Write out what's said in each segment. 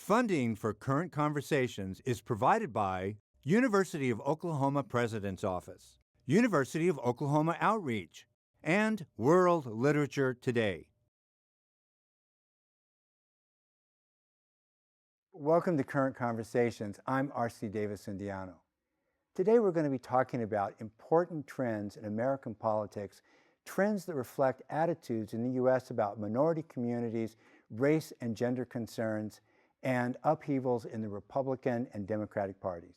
Funding for Current Conversations is provided by University of Oklahoma President's Office, University of Oklahoma Outreach, and World Literature Today. Welcome to Current Conversations. I'm R.C. Davis-Indiano. Today we're going to be talking about important trends in American politics, trends that reflect attitudes in the U.S. about minority communities, race and gender concerns, and upheavals in the Republican and Democratic parties.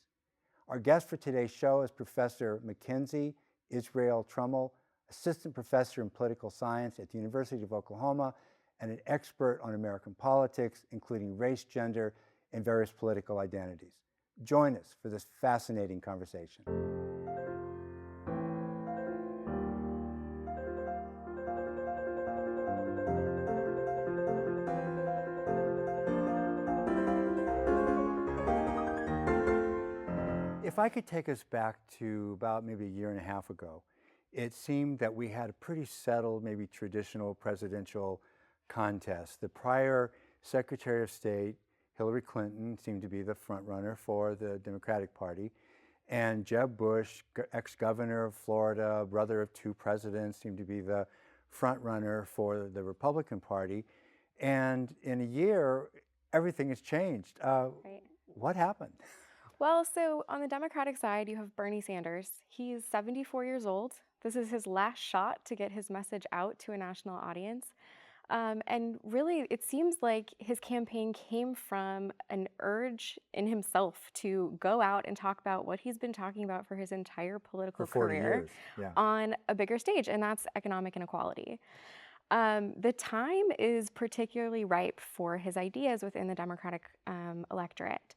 Our guest for today's show is Professor Mackenzie Israel-Trummel, Assistant Professor in Political Science at the University of Oklahoma and an expert on American politics, including race, gender, and various political identities. Join us for this fascinating conversation. If I could take us back to about maybe a year and a half ago, it seemed that we had a pretty settled, maybe traditional presidential contest. The prior Secretary of State, Hillary Clinton, seemed to be the front runner for the Democratic Party, and Jeb Bush, ex-governor of Florida, brother of two presidents, seemed to be the front runner for the Republican Party. And in a year, everything has changed. Right. What happened? Well, so on the Democratic side, you have Bernie Sanders. He's 74 years old. This is his last shot to get his message out to a national audience. And really, it seems like his campaign came from an urge in himself to go out and talk about what he's been talking about for his entire political For 40 career years, yeah. on a bigger stage, and that's economic inequality. The time is particularly ripe for his ideas within the Democratic electorate.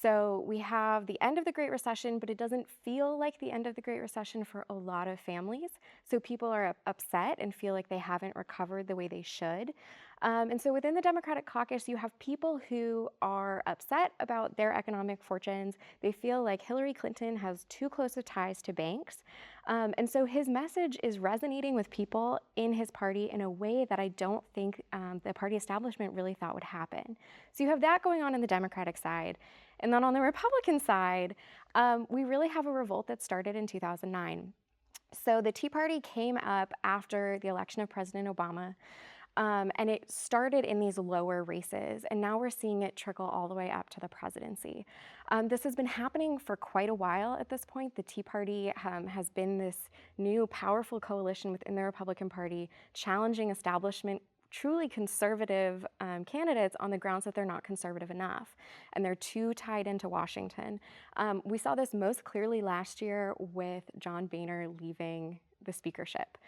So we have the end of the Great Recession, but it doesn't feel like the end of the Great Recession for a lot of families. So people are upset and feel like they haven't recovered the way they should. And so within the Democratic caucus, you have people who are upset about their economic fortunes. They feel like Hillary Clinton has too close of ties to banks. And so his message is resonating with people in his party in a way that I don't think the party establishment really thought would happen. So you have that going on the Democratic side. And then on the Republican side, we really have a revolt that started in 2009. So the Tea Party came up after the election of President Obama. And it started in these lower races, and now we're seeing it trickle all the way up to the presidency. This has been happening for quite a while at this point. The Tea Party has been this new powerful coalition within the Republican Party, challenging establishment truly conservative candidates on the grounds that they're not conservative enough, and they're too tied into Washington. We saw this most clearly last year with John Boehner leaving the speakership.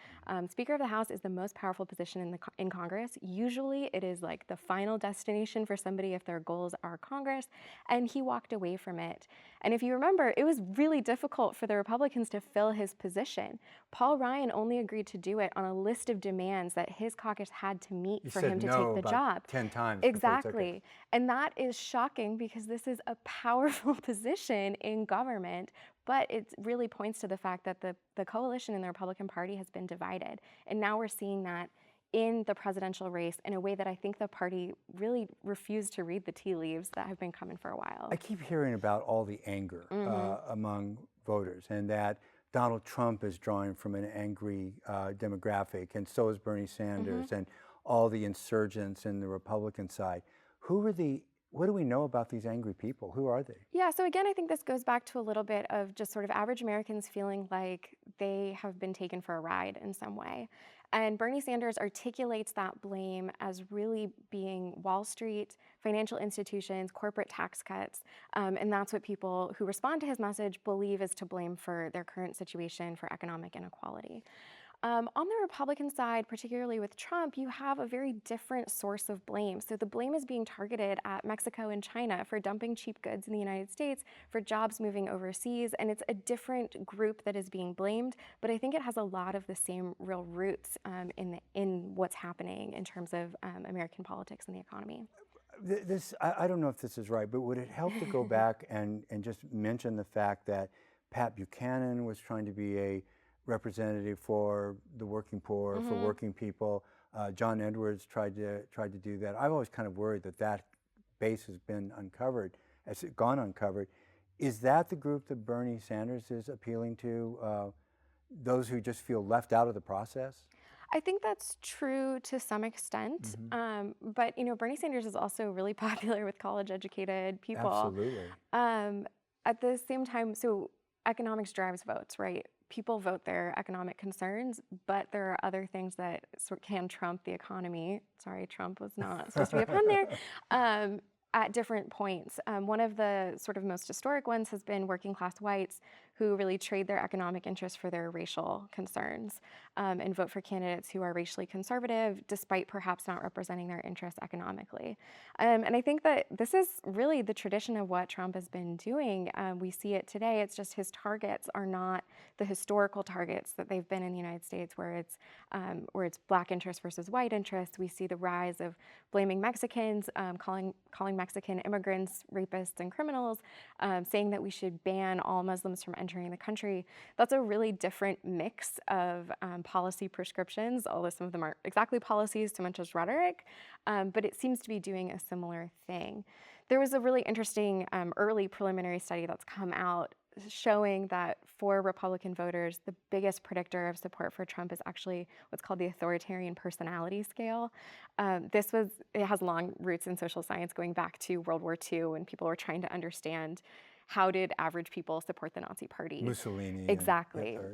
Speaker of the House is the most powerful position in Congress. Usually it is like the final destination for somebody if their goals are Congress, and he walked away from it. And if you remember, it was really difficult for the Republicans to fill his position. Paul Ryan only agreed to do it on a list of demands that his caucus had to meet for him to take the job. 10 times. Exactly. And that is shocking because this is a powerful position in government, but it really points to the fact that the coalition in the Republican Party has been divided. And now we're seeing that in the presidential race in a way that I think the party really refused to read the tea leaves that have been coming for a while. I keep hearing about all the anger among voters, and that Donald Trump is drawing from an angry demographic, and so is Bernie Sanders, and all the insurgents in the Republican side. What do we know about these angry people? Who are they? Yeah, so again, I think this goes back to a little bit of just sort of average Americans feeling like they have been taken for a ride in some way. And Bernie Sanders articulates that blame as really being Wall Street, financial institutions, corporate tax cuts. And that's what people who respond to his message believe is to blame for their current situation for economic inequality. On the Republican side, particularly with Trump, you have a very different source of blame. So the blame is being targeted at Mexico and China for dumping cheap goods in the United States, for jobs moving overseas, and it's a different group that is being blamed, but I think it has a lot of the same real roots in what's happening in terms of American politics and the economy. I don't know if this is right, but would it help to go back and just mention the fact that Pat Buchanan was trying to be a representative for the working poor, for working people. John Edwards tried to do that. I've always kind of worried that base has been uncovered, has gone uncovered. Is that the group that Bernie Sanders is appealing to, those who just feel left out of the process? I think that's true to some extent, but Bernie Sanders is also really popular with college-educated people. Absolutely. At the same time, so economics drives votes, right? People vote their economic concerns, but there are other things that can trump the economy. Sorry, Trump was not supposed to be a pun there. At different points. One of the sort of most historic ones has been working class whites who really trade their economic interests for their racial concerns and vote for candidates who are racially conservative despite perhaps not representing their interests economically. And I think that this is really the tradition of what Trump has been doing. We see it today. It's just his targets are not the historical targets that they've been in the United States where it's black interests versus white interests. We see the rise of blaming Mexicans, calling Mexican immigrants rapists and criminals, saying that we should ban all Muslims from entering the country. That's a really different mix of policy prescriptions, although some of them aren't exactly policies, so much as rhetoric, but it seems to be doing a similar thing. There was a really interesting early preliminary study that's come out showing that for Republican voters, the biggest predictor of support for Trump is actually what's called the Authoritarian Personality Scale. It has long roots in social science going back to World War II when people were trying to understand how did average people support the Nazi Party. Mussolini. Exactly. And Hitler,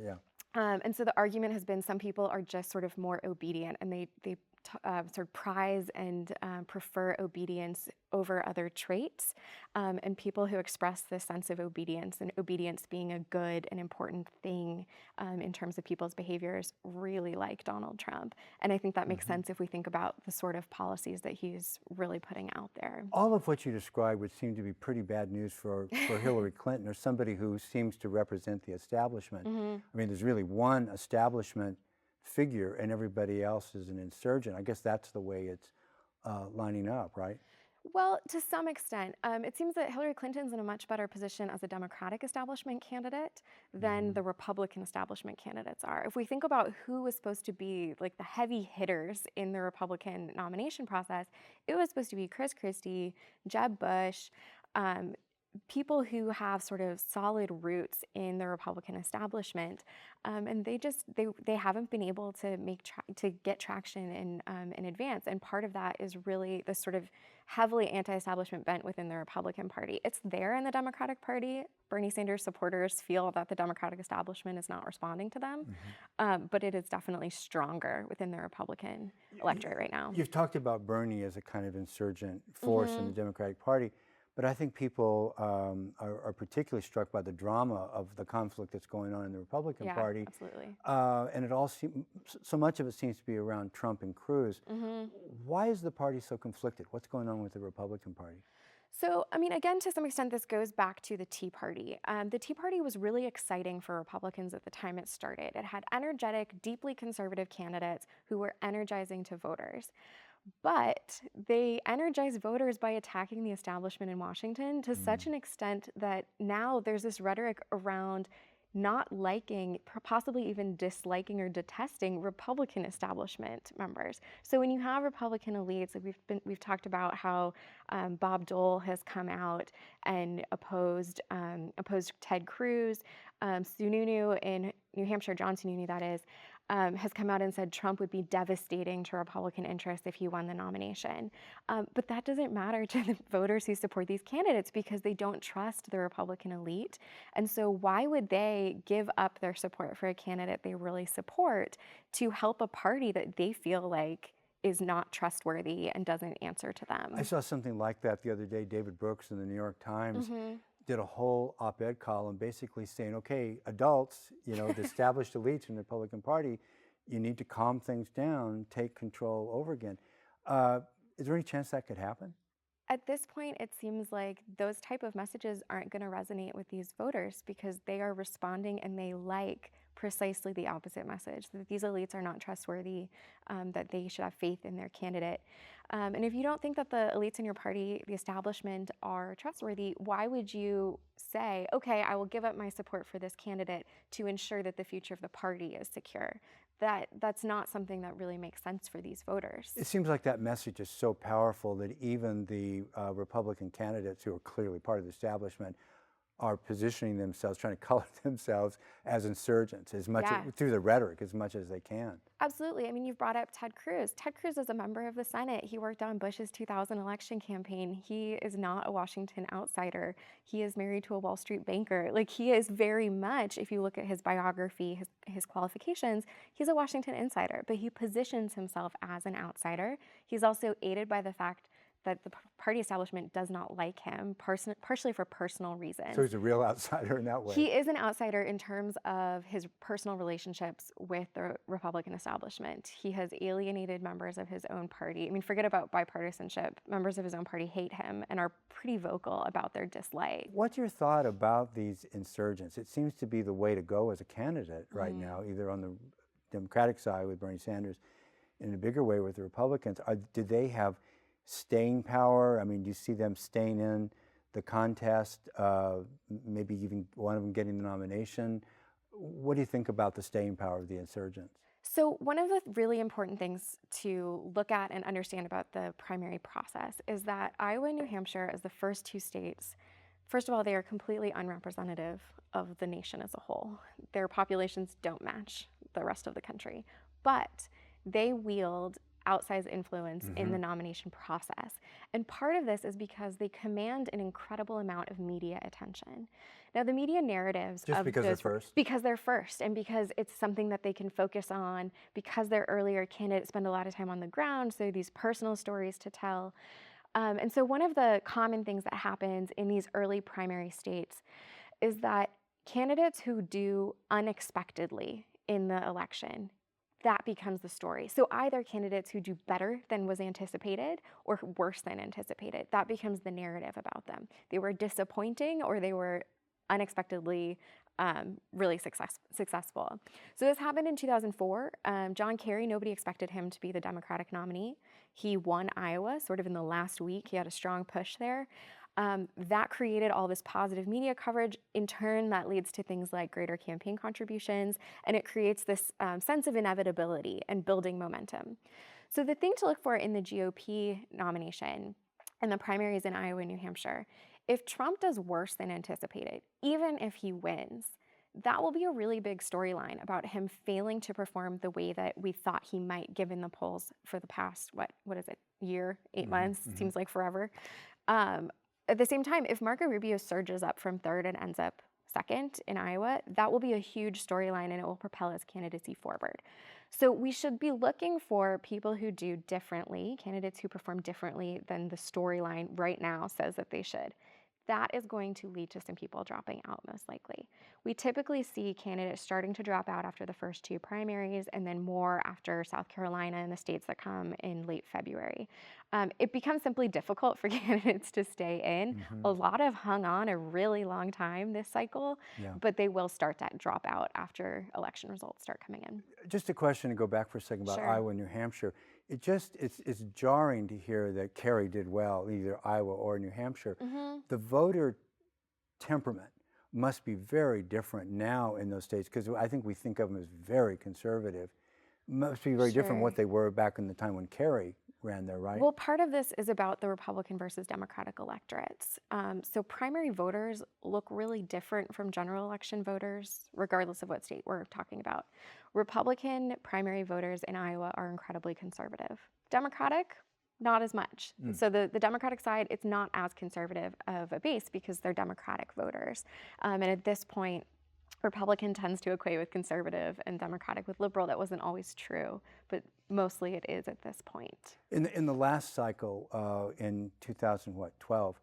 yeah. And so the argument has been some people are just sort of more obedient and they sort of prize and prefer obedience over other traits. And people who express this sense of obedience and obedience being a good and important thing in terms of people's behaviors really like Donald Trump. And I think that makes sense if we think about the sort of policies that he's really putting out there. All of what you described would seem to be pretty bad news for Hillary Clinton or somebody who seems to represent the establishment. I mean, there's really one establishment figure and everybody else is an insurgent. I guess that's the way it's lining up, right? Well, to some extent. It seems that Hillary Clinton's in a much better position as a Democratic establishment candidate than the Republican establishment candidates are. If we think about who was supposed to be like the heavy hitters in the Republican nomination process, it was supposed to be Chris Christie, Jeb Bush, people who have sort of solid roots in the Republican establishment, and they haven't been able to get traction in advance. And part of that is really the sort of heavily anti-establishment bent within the Republican Party. It's there in the Democratic Party. Bernie Sanders supporters feel that the Democratic establishment is not responding to them, but it is definitely stronger within the Republican electorate right now. You've talked about Bernie as a kind of insurgent force in the Democratic Party. But I think people are particularly struck by the drama of the conflict that's going on in the Republican Party. Absolutely. And it all so much of it seems to be around Trump and Cruz. Why is the party so conflicted? What's going on with the Republican Party? So, I mean, again, to some extent, this goes back to the Tea Party. The Tea Party was really exciting for Republicans at the time it started. It had energetic, deeply conservative candidates who were energizing to voters. But they energize voters by attacking the establishment in Washington to such an extent that now there's this rhetoric around not liking, possibly even disliking or detesting Republican establishment members. So when you have Republican elites, like we've talked about how Bob Dole has come out and opposed Ted Cruz, Sununu in New Hampshire, John Sununu that is, has come out and said Trump would be devastating to Republican interests if he won the nomination. But that doesn't matter to the voters who support these candidates because they don't trust the Republican elite. And so why would they give up their support for a candidate they really support to help a party that they feel like is not trustworthy and doesn't answer to them? I saw something like that the other day. David Brooks in the New York Times did a whole op-ed column basically saying, okay, adults, the established elites in the Republican Party, you need to calm things down, take control over again. Is there any chance that could happen? At this point, it seems like those type of messages aren't going to resonate with these voters because they are responding and they like precisely the opposite message, that these elites are not trustworthy, that they should have faith in their candidate. And if you don't think that the elites in your party, the establishment, are trustworthy, why would you say, okay, I will give up my support for this candidate to ensure that the future of the party is secure? That's not something that really makes sense for these voters. It seems like that message is so powerful that even the Republican candidates who are clearly part of the establishment are positioning themselves, trying to color themselves as insurgents as much through the rhetoric as much as they can. Absolutely. I mean, you've brought up Ted Cruz. Ted Cruz is a member of the Senate. He worked on Bush's 2000 election campaign. He is not a Washington outsider. He is married to a Wall Street banker. Like, he is very much, if you look at his biography, his qualifications, he's a Washington insider, but he positions himself as an outsider. He's also aided by the fact that the party establishment does not like him, partially for personal reasons. So he's a real outsider in that way. He is an outsider in terms of his personal relationships with the Republican establishment. He has alienated members of his own party. I mean, forget about bipartisanship. Members of his own party hate him and are pretty vocal about their dislike. What's your thought about these insurgents? It seems to be the way to go as a candidate right now, either on the Democratic side with Bernie Sanders, in a bigger way with the Republicans. Do they have staying power? I mean, do you see them staying in the contest, maybe even one of them getting the nomination? What do you think about the staying power of the insurgents? So one of the really important things to look at and understand about the primary process is that Iowa and New Hampshire, as the first two states, first of all, they are completely unrepresentative of the nation as a whole. Their populations don't match the rest of the country, but they wield outsized influence in the nomination process. And part of this is because they command an incredible amount of media attention. Now, the media narratives just because they're first? Because they're first, and because it's something that they can focus on, because their earlier candidates spend a lot of time on the ground, so these personal stories to tell. And so one of the common things that happens in these early primary states is that candidates who do unexpectedly in the election, that becomes the story. So either candidates who do better than was anticipated or worse than anticipated, that becomes the narrative about them. They were disappointing or they were unexpectedly really successful. So this happened in 2004. John Kerry, nobody expected him to be the Democratic nominee. He won Iowa sort of in the last week. He had a strong push there. That created all this positive media coverage. In turn, that leads to things like greater campaign contributions, and it creates this sense of inevitability and building momentum. So the thing to look for in the GOP nomination and the primaries in Iowa and New Hampshire, if Trump does worse than anticipated, even if he wins, that will be a really big storyline about him failing to perform the way that we thought he might, given the polls for the past, what is it, year, 8 months, seems like forever. At the same time, if Marco Rubio surges up from third and ends up second in Iowa, that will be a huge storyline and it will propel his candidacy forward. So we should be looking for people who do differently, candidates who perform differently than the storyline right now says that they should. That is going to lead to some people dropping out most likely. We typically see candidates starting to drop out after the first two primaries and then more after South Carolina and the states that come in late February. It becomes simply difficult for candidates to stay in. A lot have hung on a really long time this cycle, but they will start to drop out after election results start coming in. Just a question to go back for a second about Iowa and New Hampshire. It's jarring to hear that Kerry did well, either Iowa or New Hampshire. The voter temperament must be very different now in those states, because I think we think of them as very conservative. Must be very different what they were back in the time when Kerry ran there, right? Well, part of this is about the Republican versus Democratic electorates. So primary voters look really different from general election voters, regardless of what state we're talking about. Republican primary voters in Iowa are incredibly conservative. Democratic, not as much. So the Democratic side, it's not as conservative of a base because they're Democratic voters. And at this point, Republican tends to equate with conservative and Democratic with liberal. That wasn't always true, but mostly it is at this point. In the last cycle, in 2012,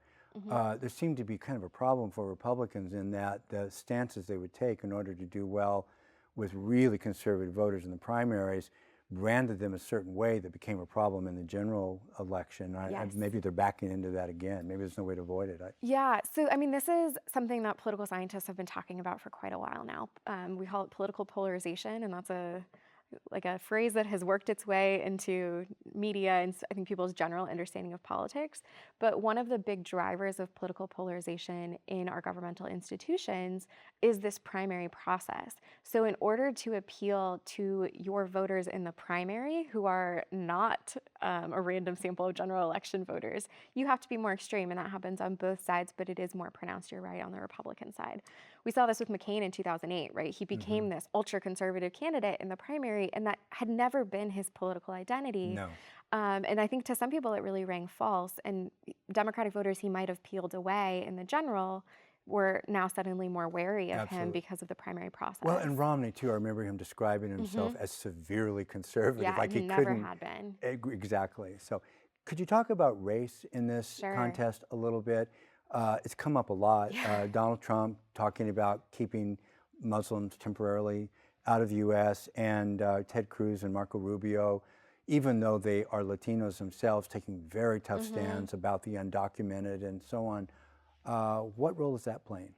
there seemed to be kind of a problem for Republicans in that the stances they would take in order to do well with really conservative voters in the primaries branded them a certain way that became a problem in the general election. Yes. Maybe they're backing into that again. Maybe there's no way to avoid it. Yeah, so I mean, this is something that political scientists have been talking about for quite a while now. We call it political polarization, and that's a phrase that has worked its way into media and I think people's general understanding of politics. But one of the big drivers of political polarization in our governmental institutions is this primary process. So in order to appeal to your voters in the primary, who are not a random sample of general election voters, you have to be more extreme, and that happens on both sides, but it is more pronounced, you're right, on the Republican side. We saw this with McCain in 2008, right? He became this ultra-conservative candidate in the primary, and that had never been his political identity. No. And I think to some people it really rang false, and Democratic voters he might have peeled away in the general were now suddenly more wary of him because of the primary process. Well, and Romney, too, I remember him describing himself as severely conservative. Yeah, like he never had been. Exactly. So could you talk about race in this contest a little bit? It's come up a lot. Donald Trump talking about keeping Muslims temporarily out of the U.S., and Ted Cruz and Marco Rubio, even though they are Latinos themselves, taking very tough stands about the undocumented and so on. What role is that playing?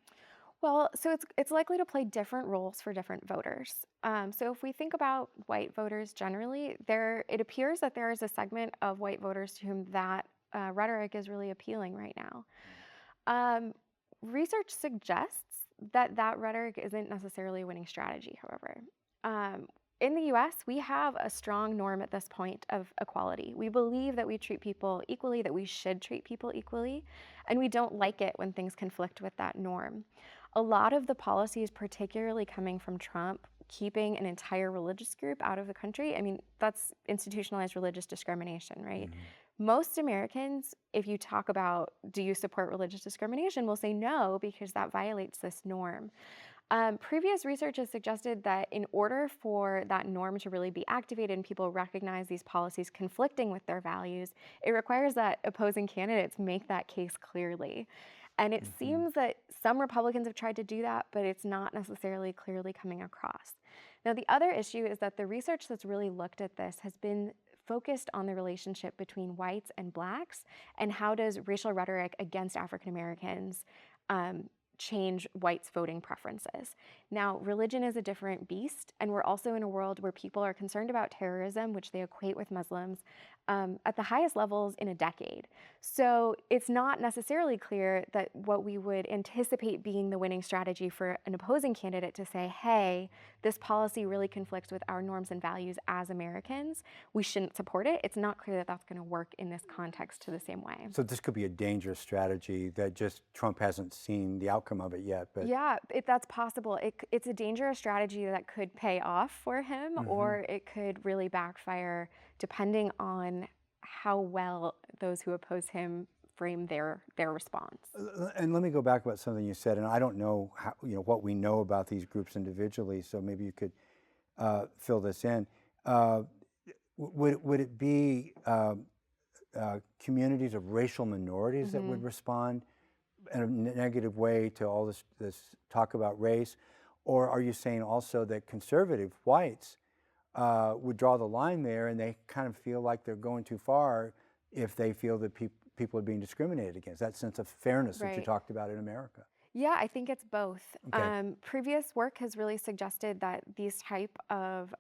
Well, so it's likely to play different roles for different voters. So if we think about white voters generally, it appears that there is a segment of white voters to whom that rhetoric is really appealing right now. Research suggests that rhetoric isn't necessarily a winning strategy, however. In the US, we have a strong norm at this point of equality. We believe that we treat people equally, that we should treat people equally, and we don't like it when things conflict with that norm. A lot of the policies, particularly coming from Trump, keeping an entire religious group out of the country, I mean, that's institutionalized religious discrimination, right? Most Americans, if you talk about, do you support religious discrimination, will say no, because that violates this norm. Previous research has suggested that in order for that norm to really be activated and people recognize these policies conflicting with their values, it requires that opposing candidates make that case clearly. And it seems that some Republicans have tried to do that, but it's not necessarily clearly coming across. Now, the other issue is that the research that's really looked at this has been focused on the relationship between whites and blacks, and how does racial rhetoric against African Americans change whites' voting preferences. Now, religion is a different beast, and we're also in a world where people are concerned about terrorism, which they equate with Muslims, at the highest levels in a decade. So it's not necessarily clear that what we would anticipate being the winning strategy for an opposing candidate to say, hey, this policy really conflicts with our norms and values as Americans, we shouldn't support it. It's not clear that that's going to work in this context to the same way. So this could be a dangerous strategy that just Trump hasn't seen the outcome of it yet. But yeah, that's possible. It's a dangerous strategy that could pay off for him, or it could really backfire depending on how well those who oppose him frame their response. And let me go back about something you said, and I don't know how, what we know about these groups individually, so maybe you could fill this in. Would it be communities of racial minorities that would respond in a negative way to all this talk about race? Or are you saying also that conservative whites would draw the line there, and they kind of feel like they're going too far if they feel that people are being discriminated against, that sense of fairness that you talked about in America? Yeah, I think it's both. Okay. Previous work has really suggested that this type of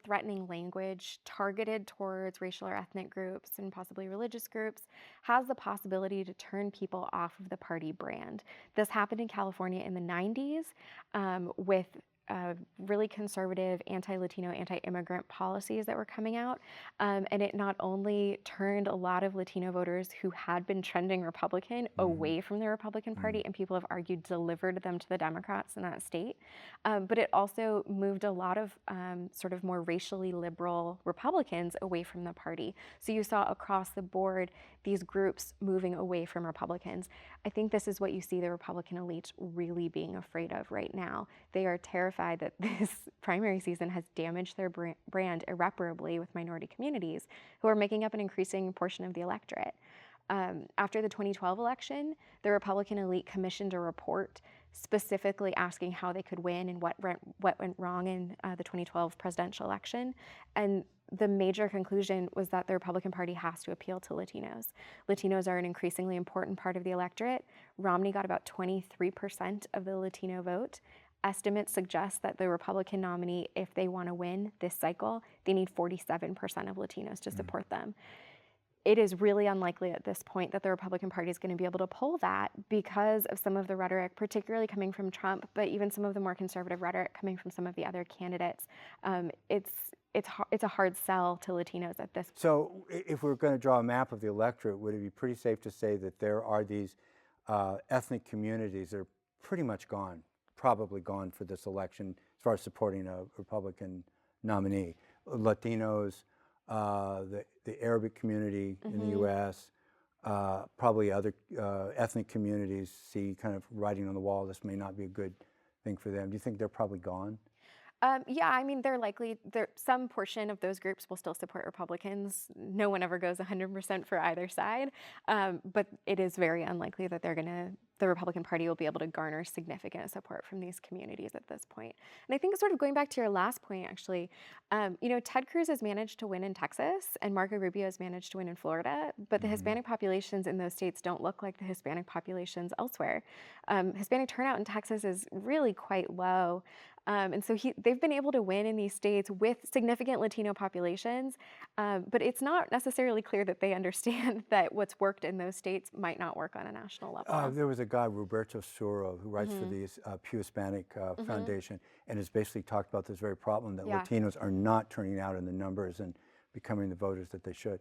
threatening language targeted towards racial or ethnic groups and possibly religious groups has the possibility to turn people off of the party brand. This happened in California in the 90s with really conservative anti-Latino, anti-immigrant policies that were coming out. And it not only turned a lot of Latino voters who had been trending Republican away from the Republican Party, and people have argued delivered them to the Democrats in that state, but it also moved a lot of sort of more racially liberal Republicans away from the party. So you saw across the board these groups moving away from Republicans. I think this is what you see the Republican elite really being afraid of right now. They are terrified that this primary season has damaged their brand irreparably with minority communities who are making up an increasing portion of the electorate. After the 2012 election, the Republican elite commissioned a report specifically asking how they could win and what went wrong in the 2012 presidential election. And the major conclusion was that the Republican Party has to appeal to Latinos. Latinos are an increasingly important part of the electorate. Romney got about 23% of the Latino vote. Estimates suggest that the Republican nominee, if they want to win this cycle, they need 47% of Latinos to support them. It is really unlikely at this point that the Republican Party is going to be able to pull that because of some of the rhetoric, particularly coming from Trump, but even some of the more conservative rhetoric coming from some of the other candidates. It's a hard sell to Latinos at this point. So if we're going to draw a map of the electorate, would it be pretty safe to say that there are these ethnic communities that are pretty much gone, probably gone for this election as far as supporting a Republican nominee? Latinos, the Arabic community in the U.S., probably other ethnic communities see kind of writing on the wall, this may not be a good thing for them. Do you think they're probably gone? Yeah, I mean, some portion of those groups will still support Republicans. No one ever goes 100% for either side, but it is very unlikely that the Republican Party will be able to garner significant support from these communities at this point. And I think sort of going back to your last point, actually, Ted Cruz has managed to win in Texas and Marco Rubio has managed to win in Florida, but the Hispanic populations in those states don't look like the Hispanic populations elsewhere. Hispanic turnout in Texas is really quite low. And so they've been able to win in these states with significant Latino populations, but it's not necessarily clear that they understand that what's worked in those states might not work on a national level. There was a guy, Roberto Suro, who writes for the Pew Hispanic Foundation, and has basically talked about this very problem that Latinos are not turning out in the numbers and becoming the voters that they should.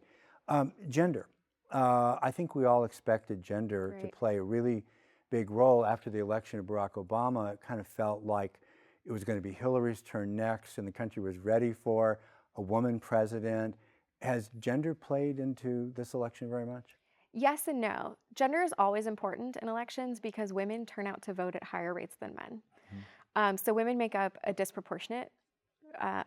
Gender. I think we all expected gender to play a really big role. After the election of Barack Obama, it kind of felt like it was going to be Hillary's turn next, and the country was ready for a woman president. Has gender played into this election very much? Yes and no. Gender is always important in elections because women turn out to vote at higher rates than men. So women make up a disproportionate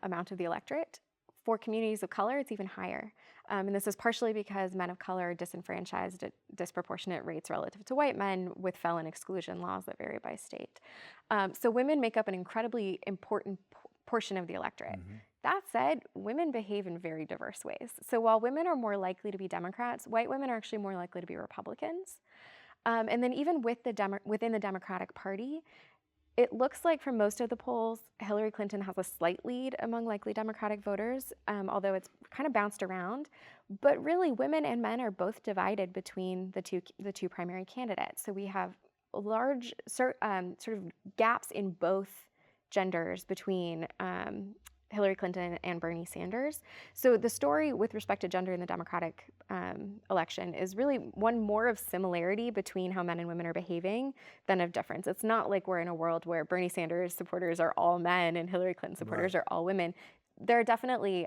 amount of the electorate. For communities of color, it's even higher. And this is partially because men of color are disenfranchised at disproportionate rates relative to white men with felon exclusion laws that vary by state. So women make up an incredibly important portion of the electorate. That said, women behave in very diverse ways. So while women are more likely to be Democrats, white women are actually more likely to be Republicans. And then even within the Democratic Party, it looks like from most of the polls, Hillary Clinton has a slight lead among likely Democratic voters, although it's kind of bounced around. But really, women and men are both divided between the two primary candidates. So we have large sort of gaps in both genders between Hillary Clinton and Bernie Sanders. So the story with respect to gender in the Democratic election is really one more of similarity between how men and women are behaving than of difference. It's not like we're in a world where Bernie Sanders supporters are all men and Hillary Clinton supporters are all women. There are definitely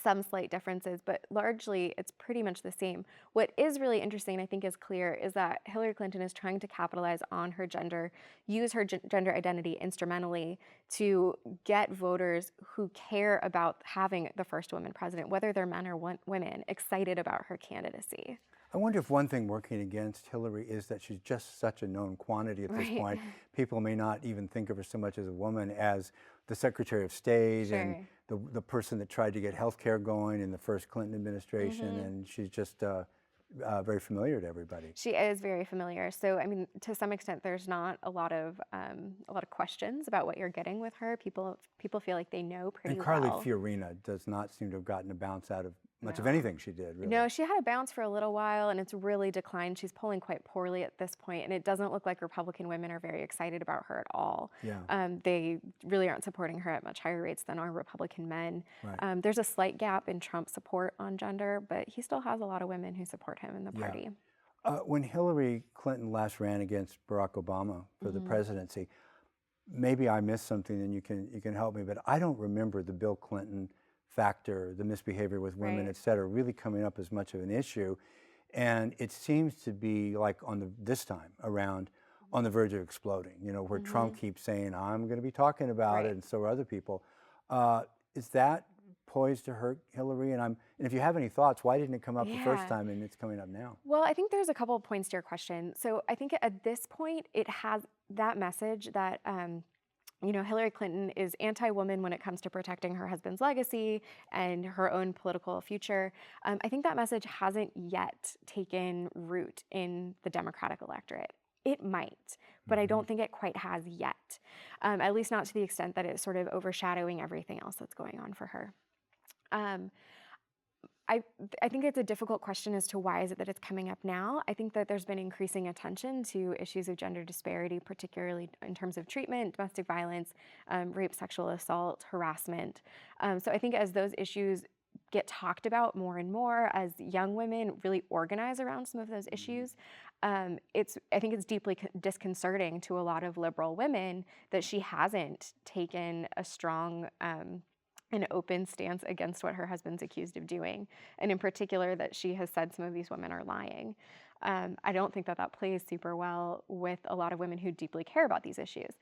some slight differences, but largely it's pretty much the same. What is really interesting, I think is clear, is that Hillary Clinton is trying to capitalize on her gender, use her gender identity instrumentally to get voters who care about having the first woman president, whether they're men or women, excited about her candidacy. I wonder if one thing working against Hillary is that she's just such a known quantity at this point. People may not even think of her so much as a woman as the Secretary of State and the person that tried to get health care going in the first Clinton administration, and she's just very familiar to everybody. She is very familiar. So, I mean, to some extent, there's not a lot of questions about what you're getting with her. People feel like they know pretty well. And Carly Fiorina does not seem to have gotten a bounce out of much of anything she did, really. No, she had a bounce for a little while, and it's really declined. She's polling quite poorly at this point, and it doesn't look like Republican women are very excited about her at all. They really aren't supporting her at much higher rates than are Republican men. There's a slight gap in Trump's support on gender, but he still has a lot of women who support him in the party. When Hillary Clinton last ran against Barack Obama for the presidency, maybe I missed something and you can help me, but I don't remember the Bill Clinton factor, the misbehavior with women, et cetera, really coming up as much of an issue. And it seems to be like this time around on the verge of exploding, where Trump keeps saying, I'm going to be talking about it, and so are other people. Is that poised to hurt Hillary? And if you have any thoughts, why didn't it come up the first Yeah. time and it's coming up now? Well, I think there's a couple of points to your question. So I think at this point, it has that message that, Hillary Clinton is anti-woman when it comes to protecting her husband's legacy and her own political future. I think that message hasn't yet taken root in the Democratic electorate. It might, but I don't think it quite has yet, at least not to the extent that it's sort of overshadowing everything else that's going on for her. Um, I think it's a difficult question as to why is it that it's coming up now. I think that there's been increasing attention to issues of gender disparity, particularly in terms of treatment, domestic violence, rape, sexual assault, harassment. So I think as those issues get talked about more and more, as young women really organize around some of those issues, I think it's deeply disconcerting to a lot of liberal women that she hasn't taken a strong an open stance against what her husband's accused of doing, and in particular that she has said some of these women are lying. I don't think that that plays super well with a lot of women who deeply care about these issues.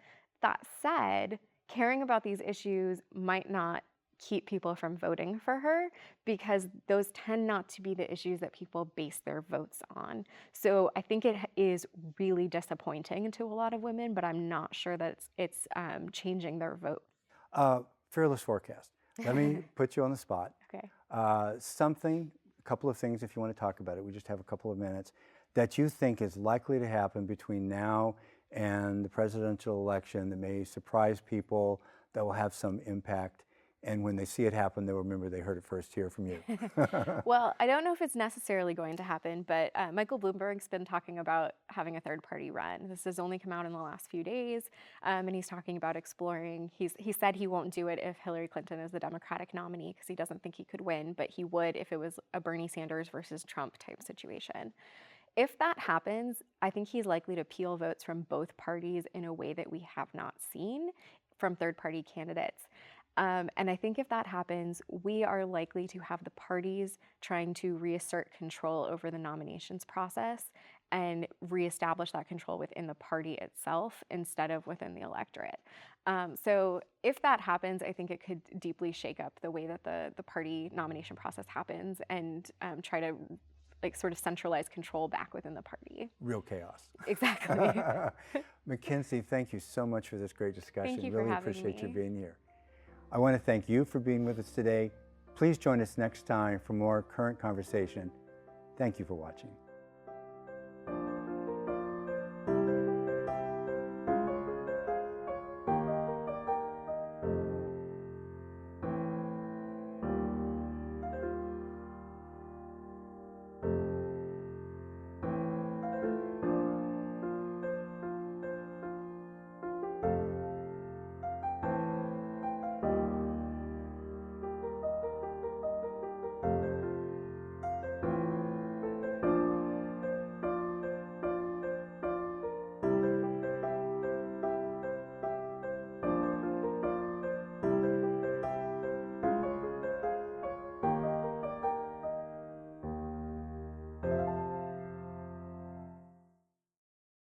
That said, caring about these issues might not keep people from voting for her because those tend not to be the issues that people base their votes on. So I think it is really disappointing to a lot of women, but I'm not sure that it's changing their vote. Fearless forecast. Let me put you on the spot. Okay. A couple of things if you want to talk about it. We just have a couple of minutes that you think is likely to happen between now and the presidential election that may surprise people, that will have some impact. And when they see it happen, they'll remember they heard it first here from you. Well, I don't know if it's necessarily going to happen, but Michael Bloomberg's been talking about having a third party run. This has only come out in the last few days, and he's talking about exploring. He said he won't do it if Hillary Clinton is the Democratic nominee because he doesn't think he could win, but he would if it was a Bernie Sanders versus Trump type situation. If that happens, I think he's likely to peel votes from both parties in a way that we have not seen from third party candidates. And I think if that happens, we are likely to have the parties trying to reassert control over the nominations process and reestablish that control within the party itself instead of within the electorate. So if that happens, I think it could deeply shake up the way that the party nomination process happens and try to sort of centralize control back within the party. Real chaos. Exactly. Mackenzie, thank you so much for this great discussion. Thank you for really having appreciate you me. being here. I want to thank you for being with us today. Please join us next time for more current conversation. Thank you for watching.